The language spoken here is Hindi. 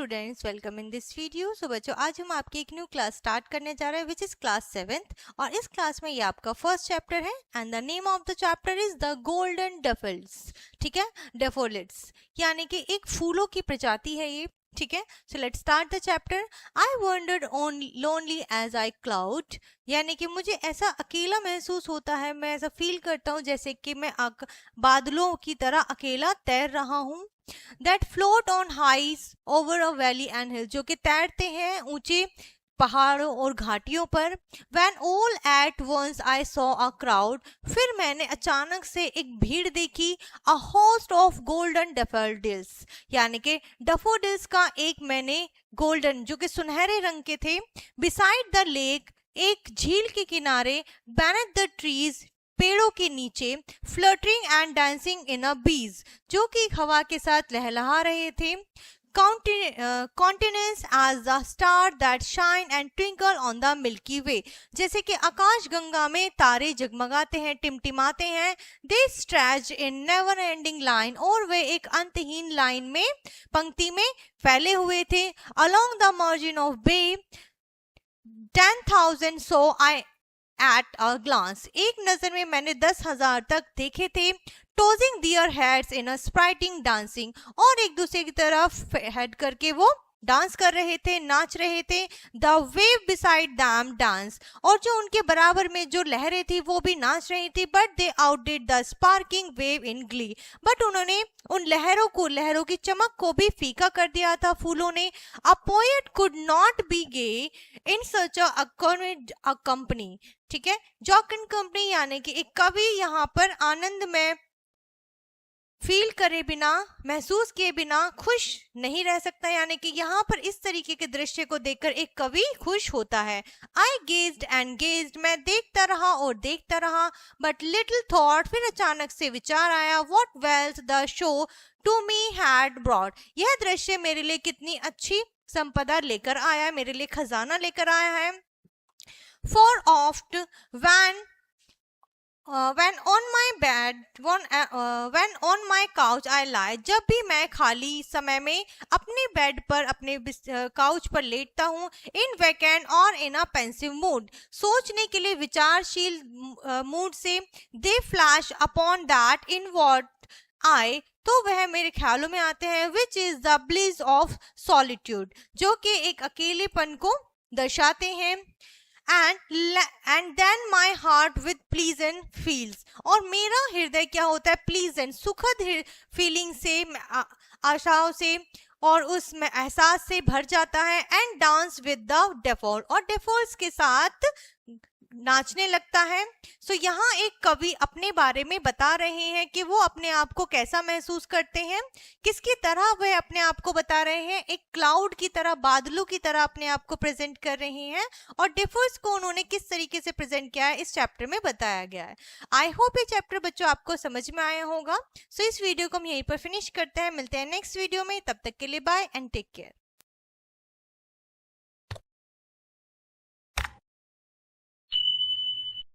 Students, welcome in this video. So बच्चों, आज हम आपकी एक न्यू क्लास स्टार्ट करने जा रहे हैं विच इज क्लास 7th और इस क्लास में ये आपका फर्स्ट चैप्टर है and the name of the chapter is the golden daffodils. ठीक है, डैफोडिल्स यानी कि एक फूलों की प्रजाति है ये। ठीक है, so let's start the chapter. I wandered on lonely as I cloud, यानी कि मुझे ऐसा अकेला महसूस होता है, मैं ऐसा फील करता हूँ जैसे कि मैं बादलों की तरह अकेला तैर रहा हूँ। That float on highs over a valley and hill, जो कि तैरते हैं ऊंचे पहाड़ों और घाटियों पर। When all at once I saw a crowd, फिर मैंने अचानक से एक भीड़ देखी। A host of golden daffodils, यानी कि डैफोडिल्स का एक मैंने गोल्डन जो कि सुनहरे रंग के थे। Beside the lake, एक झील के किनारे। Beneath the trees, पेड़ों के नीचे। Fluttering and dancing in a breeze, जो कि हवा के साथ लहलहा रहे थे। Continuous as the star that shine and twinkle on the milky way, जैसे कि आकाश गंगा में तारे जगमगाते हैं, टिमटिमाते हैं। They stretch in never ending line, और वे एक अंतहीन लाइन में पंक्ति में फैले हुए थे। Along the margin of bay 10,000 saw I at a glance, एक नजर में मैंने 10,000 तक देखे थे। टोजिंग दियर हेड्स इन अ स्प्राइटिंग डांसिंग, और एक दूसरे की तरफ हेड करके वो डांस कर रहे थे, नाच रहे थे। The wave beside them dance, और जो उनके बराबर में जो लहरें थी वो भी नाच रही थी। But they outdid the sparkling wave in glee, but उन्होंने उन लहरों की चमक को भी फीका कर दिया था फूलों ने। A poet could not be gay in such a company, ठीक है, जॉक एंड कंपनी, यानी कि एक कवि यहाँ पर आनंद में फील करे बिना, महसूस किए बिना खुश नहीं रह सकता, यानी कि यहाँ पर इस तरीके के दृश्य को देखकर एक कवि खुश होता है। आई गेज्ड एंड गेज्ड, मैं देखता रहा और देखता रहा। बट लिटिल थॉट, फिर अचानक से विचार आया। What wealth the show to me had brought, यह दृश्य मेरे लिए कितनी अच्छी संपदा लेकर आया, मेरे लिए खजाना लेकर आया है। For oft when on my bed, when on my couch I lie, जब भी मैं खाली समय में अपने बेड पर, अपने काउच पर लेटता हूँ। इन वैकेंट और इन अ पेंसिव मूड, सोचने के लिए विचारशील मूड से। दे flash upon that in what I, तो वह मेरे ख्यालों में आते हैं। Which is the bliss of solitude, जो कि एक अकेलेपन को दर्शाते हैं। And then my heart with pleasant feels, और मेरा हृदय क्या होता है, प्लीजेंट, सुखद फीलिंग से, आशाओं से और उसमें एहसास से भर जाता है। एंड डांस विद द डैफोड, और डैफोड्स के साथ नाचने लगता है। सो यहाँ एक कवि अपने बारे में बता रहे हैं कि वो अपने आप को कैसा महसूस करते हैं, किसकी तरह वह अपने आप को बता रहे हैं। एक क्लाउड की तरह, बादलों की तरह अपने आप को प्रेजेंट कर रहे हैं, और डैफोड्स को उन्होंने किस तरीके से प्रेजेंट किया है इस चैप्टर में बताया गया है। आई होप ये चैप्टर बच्चों आपको समझ में आया होगा। सो इस वीडियो को हम यहीं पर फिनिश करते हैं, मिलते हैं नेक्स्ट वीडियो में, तब तक के लिए बाय एंड टेक केयर।